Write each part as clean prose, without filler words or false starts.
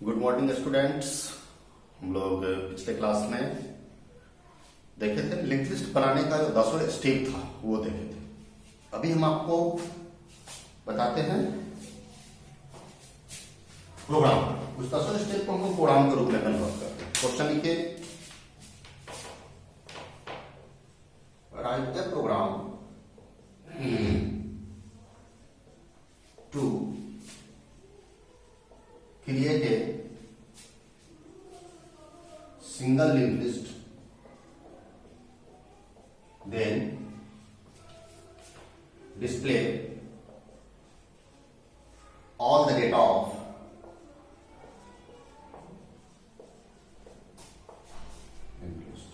Good morning students. हम लोग पिछले क्लास में देखे थे लिंक लिस्ट बनाने का जो 10वां स्टेप था वो देखे थे। अभी हम आपको बताते हैं प्रोग्राम। उस 10वां स्टेप को हम प्रोग्राम के रूप में कन्वर्ट करते हैं। क्वेश्चन लिखिए, write the program to create a single linked list, then display all the data of linked list।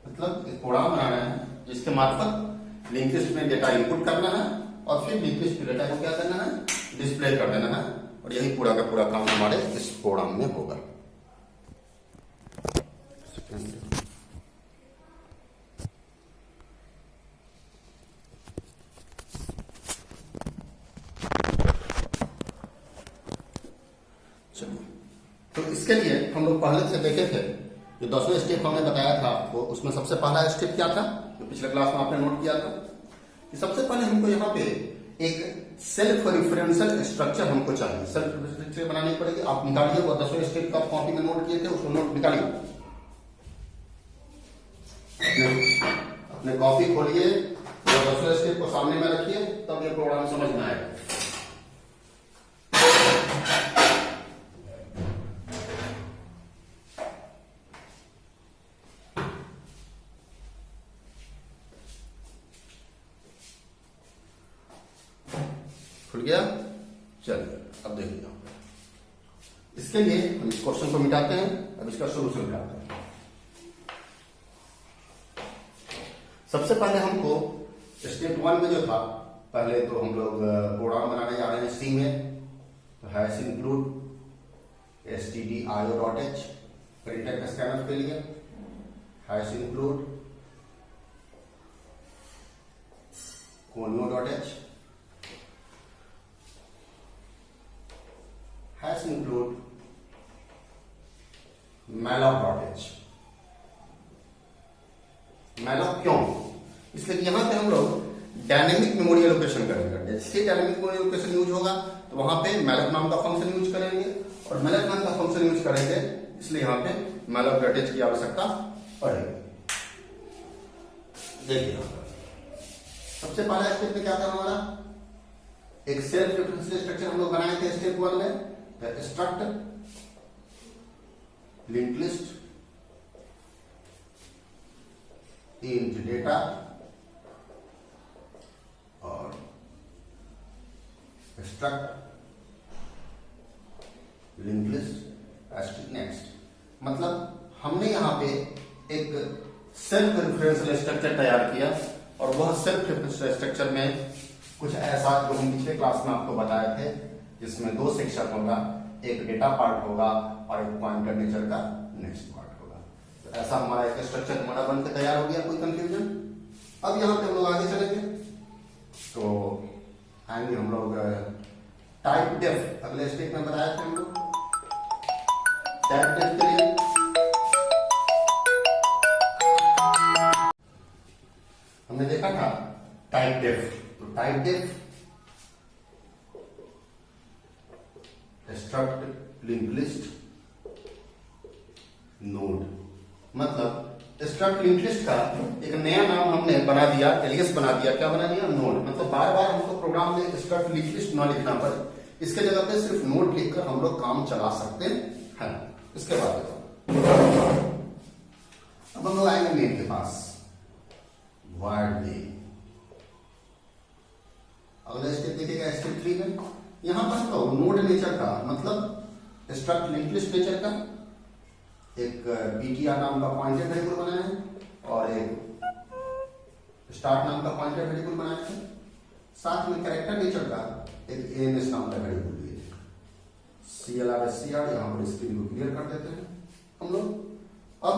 मतलब एक प्रोग्राम बनाना है जिसके मार्फत लिंक लिस्ट में डेटा इनपुट करना है और फिर लिंक लिस्ट डेटा को क्या करना है, डिस्प्ले कर देना है। और यही पूरा का पूरा काम हमारे इस प्रोग्राम में होगा। चलिए, तो इसके लिए हम लोग पहले से देखे थे जो 10वां स्टेप हमने बताया था आपको, उसमें सबसे पहला स्टेप क्या था जो पिछले क्लास में आपने नोट किया था कि सबसे पहले हमको यहाँ पे एक सेल्फ रिफरेंशियल स्ट्रक्चर हमको चाहिए। सेल्फ रिफरेंशियल बनानी पड़ेगी। आप निकालिए वो 10वां स्टेप का आप कॉपी में नोट किए थे, उसको नोट निकालिए, अपने कॉपी खोलिए, 10वां स्टेप को सामने में रखिए, तब ये प्रोग्राम समझ में आएगा। खुल गया? चलिए अब देखिए, इसके लिए हम इस क्वेश्चन को मिटाते हैं। अब इसका सोल्यूशन मिटाते हैं। सबसे पहले हमको स्टेप 1 में जो था, पहले तो हम लोग प्रोग्राम बनाने जा रहे हैं सी में, तो hash include stdio.h printer scanner के लिए, hash include conio.h, hash include malloc.h। malloc क्यों? इसलिए यहां पे हम लोग डायनेमिक मेमोरी एलोकेशन करेंगे। जैसे डायनेमिक मेमोरी एलोकेशन यूज होगा तो वहां पे malloc नाम का फंक्शन यूज करेंगे, और malloc नाम का फंक्शन यूज करेंगे, इसलिए यहां पे malloc.h की आवश्यकता पड़ेगी। देखिए, सबसे पहला स्टेप में क्या था हमारा, एक सेल्फ रिफरेंशियल स्ट्रक्चर हम लोग बनाए थे स्टेप 1 में, struct linked list int data और struct linked list next। मतलब हमने यहां पे एक सेल्फ रेफरेंशियल स्ट्रक्चर तैयार किया, और वह सेल्फ रेफरेंशियल स्ट्रक्चर में कुछ ऐसा जो हम पिछले क्लास में आपको बताए थे, जिसमें 2 सेक्शन होगा, एक डेटा पार्ट होगा और एक पॉइंटर नेचर का नेक्स्ट पार्ट होगा। तो ऐसा हमारा एक स्ट्रक्चर हमारा बनकर तैयार हो गया। कोई कंफ्यूजन? अब यहां पे हम लोग आगे चलेंगे तो आएंगे हम लोग टाइप डेफ। अगले स्टेप में बताया था हम लोग टाइप डेफ के लिए हमने देखा था टाइप डेफ। तो typedef struct linked list node, मतलब struct linked list का एक नया नाम हमने बना दिया, एलियस बना दिया। क्या बना दिया? नोड। मतलब बार बार हमको प्रोग्राम में struct linked list ना लिखना पड़े, इसके जगह पे सिर्फ नोड लिखकर हम लोग काम चला सकते हैं। इसके बाद अब हम लोग आएंगे मेन के पास, void main। अगला स्टेप देखिएगा स्टेप 3 में, यहां पर तो नोड नेचर का मतलब स्ट्रक्ट लिंक लिस्ट नेचर का एक ptr नाम का पॉइंटर वेरिएबल बनाया है, और एक स्टार्ट नाम का पॉइंटर वेरिएबल बनाया है। साथ में कैरेक्टर नेचर का एक ans नाम का वेरिएबल दिए थे। clr यहां पर स्क्रीन को क्लियर कर देते हैं हम लोग। अब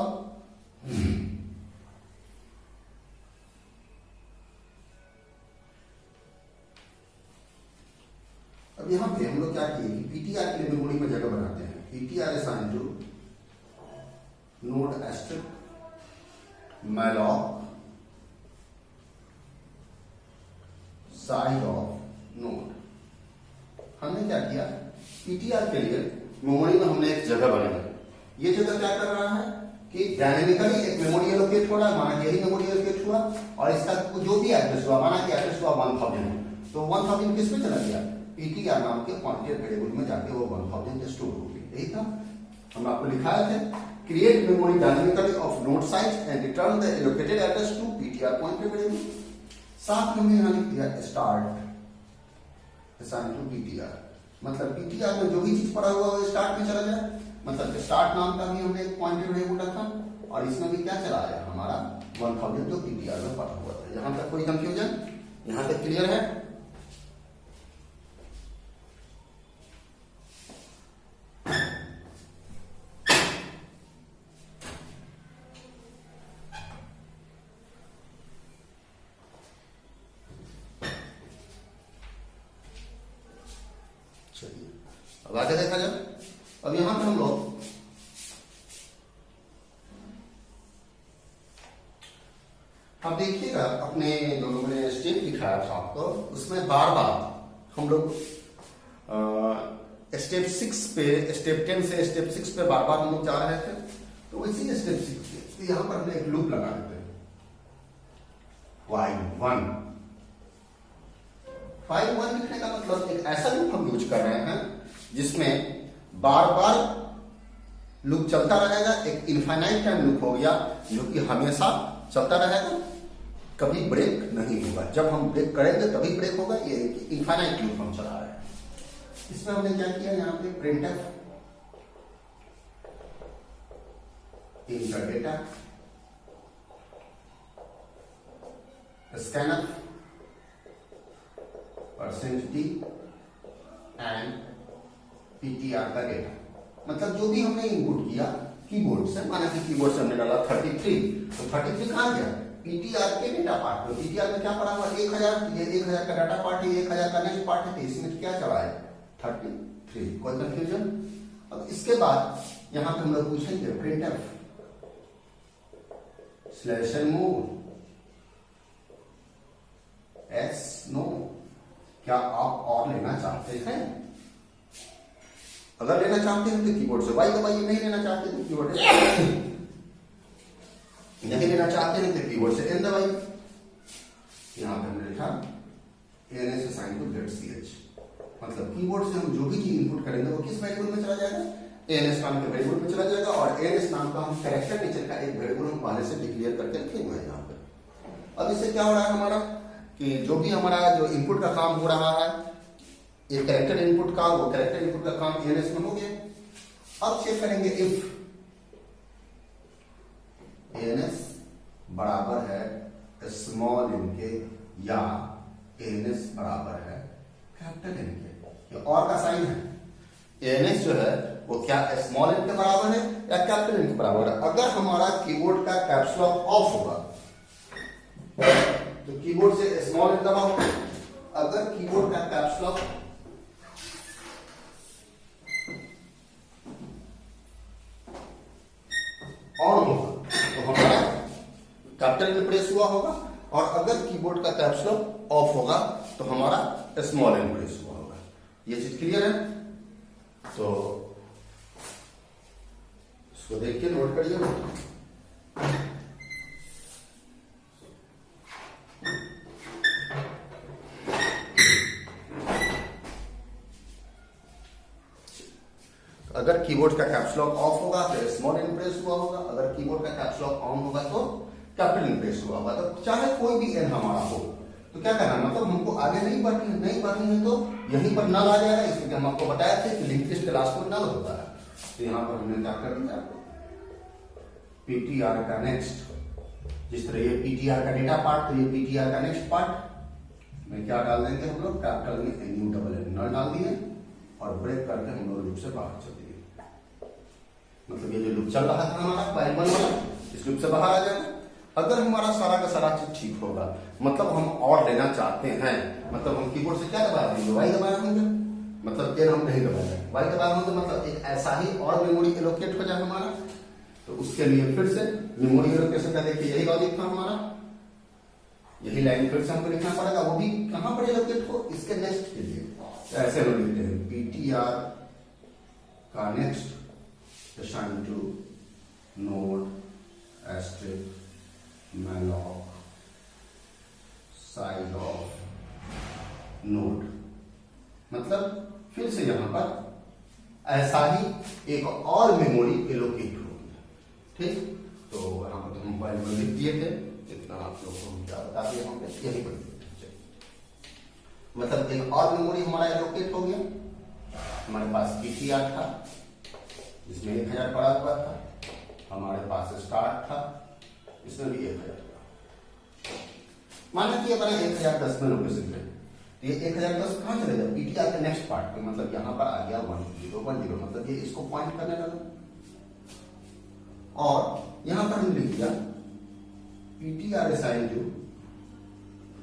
अब यहाँ पे हम लोग क्या किए कि पीटीआर के लिए मेमोरी में जगह बनाते हैं। PTR assign to node asterisk malloc size of node. हमने क्या किया, पीटीआर के लिए मेमोरी में हमने एक जगह बनाई। ये जगह क्या कर रहा है कि डायनेमिकली एक मेमोरी एलोकेट हो रहा है, माना यही मेमोरी एलोकेट हुआ और इसका जो भी एड्रेस हुआ, माना कि एड्रेस हुआ 1000, तो 1000 किस में चला गया, पीटीआर नाम के क्वांटिटी वेरिएबल में जाके वो 1000 स्टोर हो गई। यही था हम आपको लिखाए थे, create memory dynamically of node size and return the allocated address to PTR quantity variable. साथ में हमने लिख दिया स्टार्ट असाइन टू पीटीआर, मतलब पीटीआर में जो भी चीज पड़ा हुआ है स्टार्ट में चला जाए। मतलब स्टार्ट नाम का भी हमने एक पॉइंटेड वेरिएबल रखा और इसमें भी क्या चला आया हमारा 1000 जो पीटीआर में पड़ा हुआ था। यहां तक कोई कंफ्यूजन, यहां तक क्लियर है? चलिए अब आगे देखा जाए। अब यहां पर हम लोग अब देखिएगा अपने जो लोगों ने स्टेप दिखाया था आपको, उसमें बार बार हम लोग स्टेप 6 पे, स्टेप 10 से स्टेप 6 पे बार बार हम लोग जा रहे थे। तो इसी स्टेप 6 पे तो यहां पर हमने एक लूप लगा देते हैं while 1 लिखने का मतलब एक ऐसा लूप हम यूज कर रहे हैं जिसमें बार बार लूप चलता रहेगा। एक इनफाइनाइट टाइम लूप हो गया जो कि हमेशा चलता रहेगा, कभी ब्रेक नहीं होगा। जब हम ब्रेक करेंगे तभी ब्रेक होगा। ये इनफाइनाइट लूप हम चला रहे हैं। इसमें हमने क्या किया, यहाँ पे printf inter data, scanf, %d and PTR का डेटा। मतलब जो भी हमने इनपुट किया कीबोर्ड से, माना कि कीबोर्ड से हमने डाला 33, तो 33 कहां गया, पीटीआर के डेटा पार्ट में। पीटीआर में क्या पड़ा हुआ 1000, ये 1000 का डाटा पार्ट है, 1000 का नेक्स्ट पार्ट है, तो इसमें क्या चला है 33। कोई कंफ्यूजन? अब इसके बाद यहां पे हम लोग पूछेंगे प्रिंटफ /move s नो, क्या आप और लेना चाहते हैं? अगर लेना चाहते हैं तो कीबोर्ड से y दबाइए, नहीं लेना चाहते तो कीबोर्ड नहीं लेना चाहते हैं तो कीबोर्ड से n दबाइए। यहां पे हमने लिखा ans असाइन टू ZCH, मतलब कीबोर्ड से हम जो भी चीज इनपुट करेंगे वो किस वेरिएबल में चला जाएगा, ans नाम के वेरिएबल में चला जाएगा। और ans नाम का हम कैरेक्टर नेचर का एक वेरिएबल हम पहले से डिक्लेयर करके रखे हुए हैं यहाँ पे। अब इससे क्या हो रहा है हमारा कि जो भी हमारा जो इनपुट का काम हो रहा है, ये कैरेक्टर इनपुट का, वो कैरेक्टर इनपुट का काम ans में हो गया। अब चेक करेंगे इफ ans बराबर है स्मॉल n के या ans बराबर है कैपिटल N के। ये और का साइन है, ans जो है वो क्या स्मॉल n के बराबर है या कैपिटल N के बराबर है। अगर हमारा कीबोर्ड का कैप्स लॉक ऑफ होगा तो कीबोर्ड से स्मॉल n दबाओ। अगर कीबोर्ड का कैप्स लॉक ऑन होगा तो हमारा कैपिटल N प्रेस हुआ होगा, और अगर कीबोर्ड का कैप्स लॉक ऑफ होगा तो हमारा स्मॉल n प्रेस हुआ होगा। ये चीज क्लियर है? तो इसको देख के नोट करिए। अगर कीबोर्ड का कैप्स लॉक ऑफ होगा तो स्मॉल n प्रेस हुआ होगा, अगर कीबोर्ड का कैप्स लॉक ऑन होगा तो कैपिटल N प्रेस हुआ होगा। तो चाहे कोई भी n हमारा हो तो क्या करना, मतलब हमको आगे नहीं बढ़नी है तो यहीं पर नल आ जाएगा। इसलिए हम आपको बताया थे कि लिंक लिस्ट के लास्ट में नल होता है। तो यहाँ पर हमने क्या कर दिया, पीटीआर का नेक्स्ट, जिस तरह ये पीटीआर का डेटा पार्ट तो ये पीटीआर का नेक्स्ट पार्ट में क्या डाल देंगे हम लोग, कैपिटल में NU नल डाल दिए और ब्रेक करके हम लोग लूप से बाहर चल दिए। मतलब ये जो लूप चल रहा था हमारा while 1 वाला, इस लूप से बाहर आ जाएगा। अगर हमारा सारा का सारा चीज ठीक होगा, मतलब हम और लेना चाहते हैं, मतलब हम कीबोर्ड से क्या दबा देंगे, y दबाया होंगे, मतलब एन हम नहीं दबाएंगे, वाई दबाएंगे तो मतलब एक ऐसा ही और मेमोरी एलोकेट हो जाए हमारा। तो उसके लिए फिर से मेमोरी एलोकेशन का देखिए यही लॉजिक था हमारा, यही लाइन फिर से हमको लिखना पड़ेगा, वो भी कहां पर एलोकेट हो, इसके नेक्स्ट के लिए। तो ऐसे हम लिखते हैं पीटीआर का next assign to node asterisk malloc size of node, मतलब फिर से यहां पर ऐसा ही एक और मेमोरी एलोकेट होगी। ठीक, तो यहां पर तो हम पहले में लिख दिए थे, इतना आप लोग को हम क्या बता दिए, हम यही पर मतलब एक और मेमोरी हमारा एलोकेट हो गया। हमारे पास पीटीआर था जिसमें 1000 पड़ा हुआ था, हमारे पास स्टार्ट था इसमें भी 1000 था। माना कि ये बना 1010 में लोकेशन है, तो ये 1010 कहां चले जाए, पीटीआर के नेक्स्ट पार्ट में, मतलब यहां पर आ गया 1010, मतलब ये इसको पॉइंट करने लगा। और यहां पर हम लिख दिया पीटीआर असाइन टू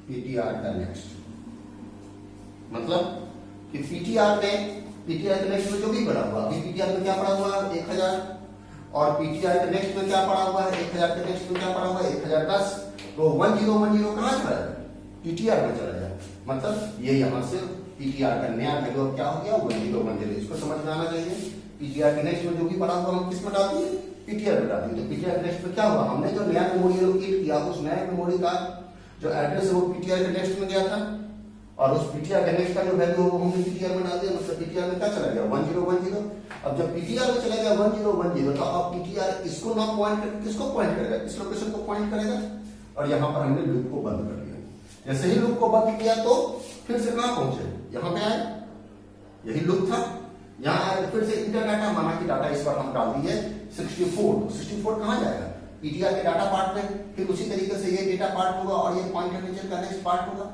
पीटीआर का नेक्स्ट, मतलब कि पीटीआर के नेक्स्ट में जो भी पड़ा हुआ, अभी पीटीआर में क्या पड़ा हुआ है 1000, और पीटीआर के नेक्स्ट में क्या पड़ा हुआ है 1000 के नेक्स्ट में क्या पड़ा हुआ है 1010, तो 1010 कहां चला जाए, पीटीआर में चला जाए। मतलब ये यहां से पीटीआर का नया वैल्यू क्या हो गया 1010, इसको समझ में आना चाहिए। पीटीआर के नेक्स्ट में जो भी पड़ा हुआ हम किस में डाल दिए, पीटीआर में डाल दिए। तो पीटीआर के नेक्स्ट में क्या हुआ, हमने जो नया मेमोरी एलोकेट किया उस नए मेमोरी का जो एड्रेस है वो पीटीआर के नेक्स्ट में गया था, और उस पीटीआर के नेक्स्ट का जो वैल्यू है वो हमने पीटीआर में डाल दिया, मतलब पीटीआर में क्या चला गया 1010। अब जब पीटीआर में चला गया 1010, तो अब पीटीआर इसको ना पॉइंट करके किसको पॉइंट करेगा, इस लोकेशन को पॉइंट करेगा, और यहां पर हमने लूप को बंद कर दिया। जैसे ही लूप को बंद किया तो फिर से कहां पहुंचे, यहां पे आए, यही लूप था, यहां आए फिर से इंटर डाटा, माना कि डाटा इस बार हम डाल दिए 64, तो 64 कहां जाएगा, पीटीआर के डाटा पार्ट में, फिर उसी तरीके से ये डेटा पार्ट होगा और ये पॉइंटर नीचे का नेक्स्ट पार्ट होगा।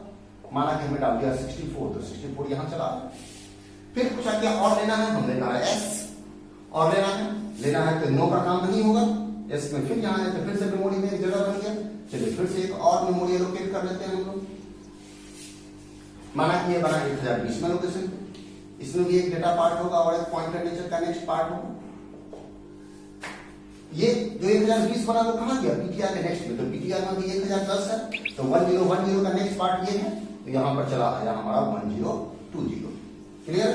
माना कि हमने डाल दिया 64, तो 64 यहां चला, फिर कुछ क्या और लेना है, हम लेना है एस, और लेना है तो नो का काम नहीं होगा, एस में फिर यहां है तो फिर से मेमोरी में एक जगह बन गया। चलिए फिर से एक और मेमोरी एलोकेट कर लेते हैं हम लोग। माना कि ये बना 1020 में लोकेशन, इसमें भी एक डेटा पार्ट होगा और एक पॉइंटर नेचर का नेक्स्ट पार्ट होगा। ये जो 1020 बना वो कहां गया, पीटीआर के नेक्स्ट में, तो पीटीआर में भी 1010 है, तो 1010 का नेक्स्ट पार्ट ये है, तो यहां पर चला आया हमारा 1020। क्लियर।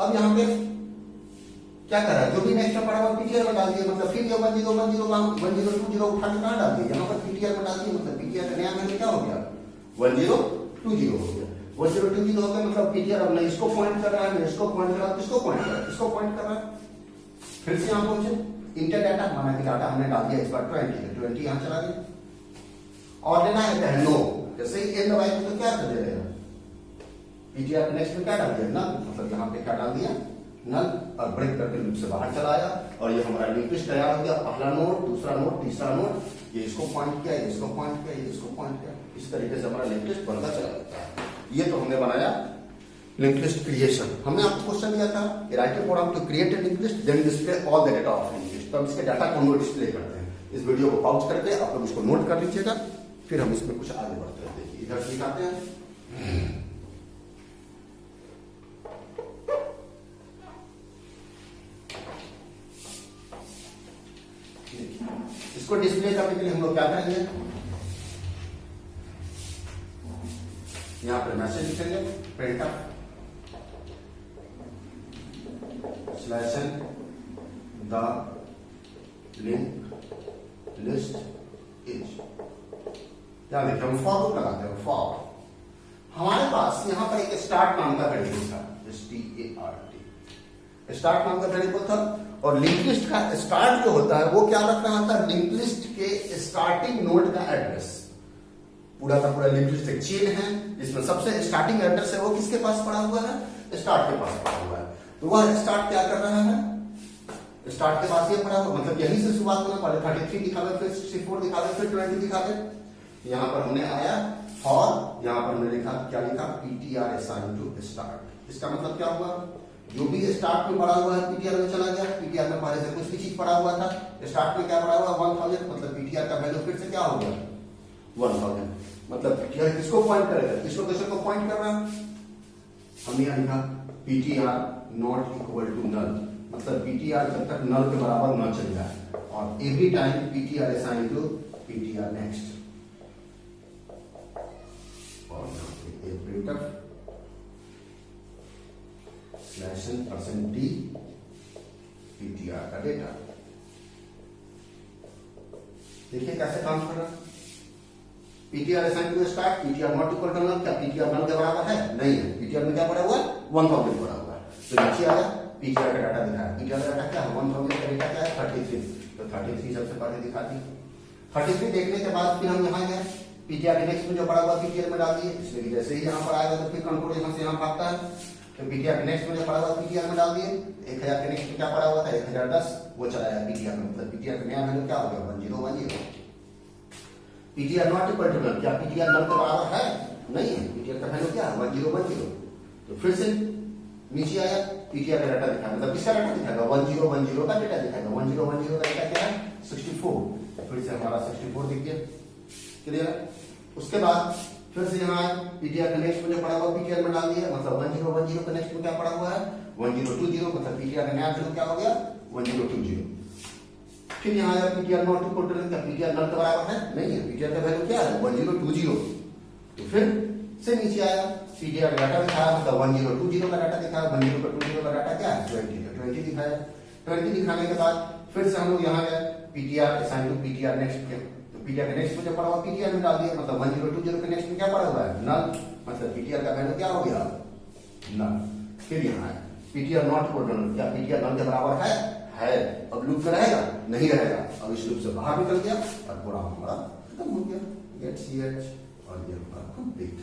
अब यहां पे क्या कर रहा है, जो भी नेक्स्ट पड़ा हुआ पीटीआर में डाल दिया, मतलब फिर ये 1020 उठा के कहां डाल दिया, यहां पर पीटीआर में डाल दिया, मतलब पीटीआर का नया वैल्यू क्या हो गया 1020 हो गया। 1020 हो गया, मतलब पीटीआर अब नहीं इसको पॉइंट कर रहा है, इसको पॉइंट कर रहा है, किसको पॉइंट कर रहा है, इसको पॉइंट कर रहा है। फिर से यहां पहुंचे इंटर डाटा, माना कि डाटा हमने डाल दिया इस बार 20 यहां चला गया, और लेना है नो, जैसे ही एंड दबाएंगे तो क्या कर देगा, पीटीआर नेक्स्ट में क्या डाल दिया नल, मतलब यहां पे क्या डाल दिया नल, और ब्रेक करके लूप से बाहर चला आया, और ये हमारा लिंक लिस्ट तैयार हो गया, पहला नोड, दूसरा नोड, तीसरा नोड, ये इसको पॉइंट किया, इसको पॉइंट किया, इसको पॉइंट किया, इस तरीके से हमारा लिंक लिस्ट बनता चला जाता है। ये तो हमने बनाया लिंक लिस्ट क्रिएशन। हमने आपको क्वेश्चन दिया था write a program to create a link list then display all the data of link list, तो हम इसके डाटा को हम डिस्प्ले करते हैं। इस वीडियो को पॉज करके आप लोग इसको नोट कर लीजिएगा, फिर हम इसमें कुछ आगे बढ़ते हैं। देखिए इधर से दिखाते हैं, इसको डिस्प्ले करने के लिए हम लोग क्या करेंगे, यहां पर मैसेज लिखेंगे print slash the link list is, यहां देखिए हम फॉर लूप लगाते हैं, फॉर हमारे पास यहां पर एक स्टार्ट नाम का वेरिएबल था, START स्टार्ट नाम का वेरिएबल था, और लिंक लिस्ट का स्टार्ट जो होता है वो क्या रख रहा था, लिंक लिस्ट के स्टार्टिंग नोड का एड्रेस, पूरा का पूरा लिंक लिस्ट एक चेन है जिसमें सबसे स्टार्टिंग एड्रेस है वो किसके पास पड़ा हुआ है, स्टार्ट के पास पड़ा हुआ है। तो वह स्टार्ट क्या कर रहा है, स्टार्ट के पास ये पड़ा हुआ, मतलब यहीं से शुरुआत होना, पहले 33 दिखावे, फिर 64 दिखावे, फिर 20 दिखावे। यहां पर हमने आया और यहां पर हमने लिखा, क्या लिखा, पीटीआर असाइन टू स्टार्ट। इसका मतलब क्या हुआ, जो भी स्टार्ट में पड़ा हुआ है पीटीआर में चला गया, पीटीआर में पहले से कुछ भी चीज पड़ा हुआ था, स्टार्ट में क्या पड़ा हुआ 1000, मतलब पीटीआर का वैल्यू फिर से क्या हो गया 1000, मतलब पीटीआर किसको पॉइंट करेगा, किस लोकेशन को पॉइंट कर रहा है, हमने यहां लिखा PTR not equal to null, मतलब PTR जब तक नल के बराबर न चल जाए, और every time PTR assign to PTR next, और यहाँ पे एक प्रिंटर /n% PTR का डेटा। देखिए कैसे काम कर रहा है। PTR assign to start, PTR not equal to null, क्या PTR नल के बराबर है? नहीं है। PTR में क्या पड़ा हुआ है? 1000 पड़ा हुआ है। तो नीचे आया PTR का डाटा दिखाया, PTR का डाटा क्या है? 1000 का डेटा क्या है? 33, तो 33 सबसे पहले दिखा दी। 33 देखने के बाद फिर हम यहाँ गए, PTR के नेक्स्ट में जो पड़ा हुआ PTR में डाल दिए, इसलिए कि जैसे ही यहाँ पर आएगा तो फिर कंट्रोल यहाँ से यहाँ भागता है, तो PTR के नेक्स्ट में जो पड़ा हुआ PTR में डाल दिए। 1000 के नेक्स्ट में क्या पड़ा हुआ था? 1010, वो चलाया PTR में, मतलब PTR का नया वैल्यू क्या हो गया? 1010। PTR not equal to null, क्या PTR नल के बराबर है? नहीं है। PTR का वैल्यू क्या है? 1010। तो फिर से नीचे आया, PTR का डाटा दिखाया, मतलब किसका डाटा दिखाएगा? 1010 का डेटा दिखाएगा। 1010 का डेटा क्या है? 64। फिर से हमारा 64 दिख गया, क्लियर है। उसके बाद फिर से यहाँ आए, PTR का नेक्स्ट में जो पड़ा हुआ PTR में डाल दिया, मतलब 1010 का नेक्स्ट में क्या पड़ा हुआ है? 1020, मतलब PTR का नया वैल्यू क्या हो गया? 1020। फिर यहाँ आया PTR not equal to null, क्या PTR नल के बराबर है? नहीं है। PTR का वैल्यू क्या है? 1020। तो फिर से नीचे आया, PTR का डाटा दिखाया, मतलब 1020 का डाटा दिखाया। 1020 का डाटा क्या है? 20 दिखाया। 20 दिखाने के बाद फिर से हम लोग यहाँ गए, PTR assign to PTR next के, तो PTR के नेक्स्ट में जो पड़ा हुआ PTR में डाल दिया, मतलब 1020 के नेक्स्ट में क्या पड़ा हुआ है? नल, मतलब PTR का वैल्यू क्या हो गया? नल। फिर यहाँ है PTR not equal to null, क्या PTR नल के बराबर है? है। अब लूप में रहेगा? नहीं रहेगा। अब इस लूप से बाहर निकल गया और प्रोग्राम हमारा खत्म हो गया। गेट ch, और ये हमारा कंप्लीट।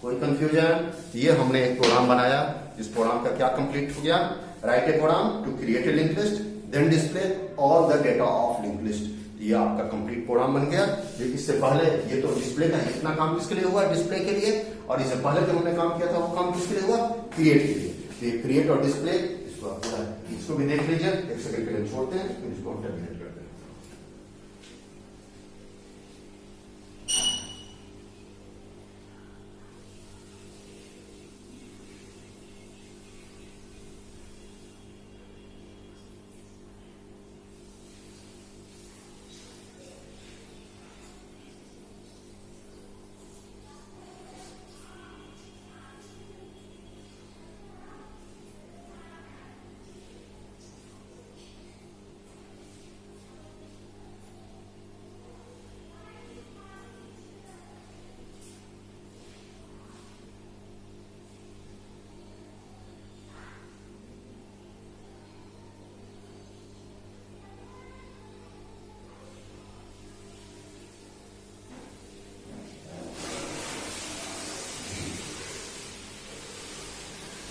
कोई कंफ्यूजन? ये हमने एक प्रोग्राम बनाया, इस प्रोग्राम का क्या कंप्लीट हो गया? Write a program to create a link list, then display all the data of link list. ये आपका कंप्लीट प्रोग्राम बन गया। इससे पहले ये तो डिस्प्ले का इतना काम किसके लिए हुआ? डिस्प्ले के लिए। और इससे पहले जो हमने काम किया था वो काम किसके लिए हुआ? क्रिएट के लिए। तो ये क्रिएट और डिस्प्ले, इसको भी देख लीजिए। एक सेकंड के लिए छोड़ते हैं, फिर इसको हम टर्मिनेट करते हैं।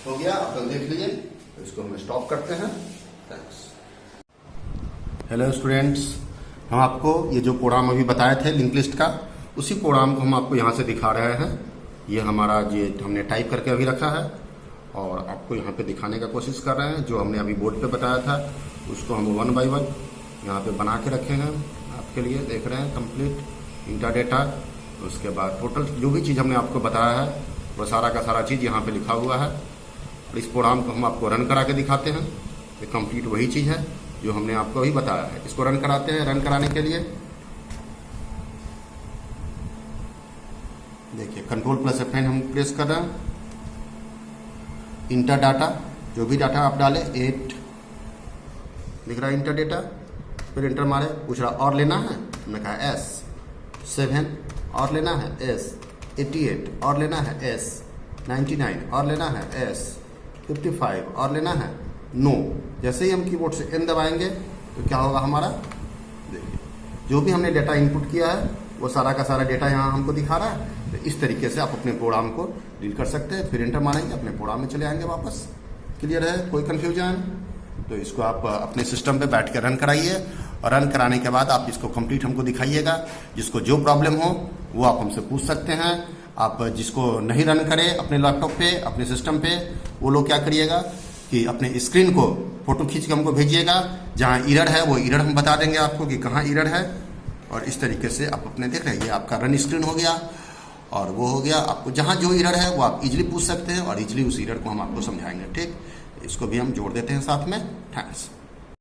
हो गया, आप देख लीजिए। तो इसको हम स्टॉप करते हैं। थैंक्स। हेलो स्टूडेंट्स, हम आपको ये जो प्रोग्राम अभी बताए थे लिंक लिस्ट का, उसी प्रोग्राम को हम आपको यहाँ से दिखा रहे हैं। ये हमारा ये हमने टाइप करके अभी रखा है और आपको यहाँ पे दिखाने का कोशिश कर रहे हैं। जो हमने अभी बोर्ड पे बताया था उसको हम 1 बाय 1 यहाँ पे बना के रखे हैं आपके लिए। देख रहे हैं कंप्लीट इंटर डेटा, उसके बाद टोटल जो भी चीज़ हमने आपको बताया है वो सारा का सारा चीज़ यहाँ पे लिखा हुआ है। और इस प्रोग्राम को हम आपको रन करा के दिखाते हैं। ये कंप्लीट वही चीज़ है जो हमने आपको अभी बताया है। इसको रन कराते हैं। रन कराने के लिए देखिए Ctrl+F9 हम प्रेस कर रहे हैं। इंटर डाटा, जो भी डाटा आप डालें 8 लिख रहा है इंटर डेटा, फिर इंटर मारे। पूछ रहा और लेना है, हमने कहा S। 7 और लेना है S। 88 और लेना है S। 99 और लेना है S। 55 और लेना है नो। जैसे ही हम कीबोर्ड से N दबाएंगे तो क्या होगा हमारा, देखिए जो भी हमने डेटा इनपुट किया है वो सारा का सारा डेटा यहाँ हमको दिखा रहा है। तो इस तरीके से आप अपने प्रोग्राम को डील कर सकते हैं। फिर इंटर मारेंगे, अपने प्रोग्राम में चले आएंगे वापस। क्लियर है? कोई कंफ्यूजन? तो इसको आप अपने सिस्टम पे बैठ कर रन कराइए और रन कराने के बाद आप इसको कंप्लीट हमको दिखाइएगा। जिसको जो प्रॉब्लम हो वो आप हमसे पूछ सकते हैं। आप जिसको नहीं रन करे अपने लैपटॉप पे, अपने सिस्टम पे, वो लोग क्या करिएगा कि अपने स्क्रीन को फोटो खींच के हमको भेजिएगा। जहाँ एरर है वो एरर हम बता देंगे आपको कि कहाँ एरर है। और इस तरीके से आप अपने देख रहे हैं, ये आपका रन स्क्रीन हो गया। और वो हो गया। आपको जहाँ जो एरर है वो आप इजीली पूछ सकते हैं और इजीली उस एरर को हम आपको समझाएंगे। ठीक, इसको भी हम जोड़ देते हैं साथ में। थैंक्स।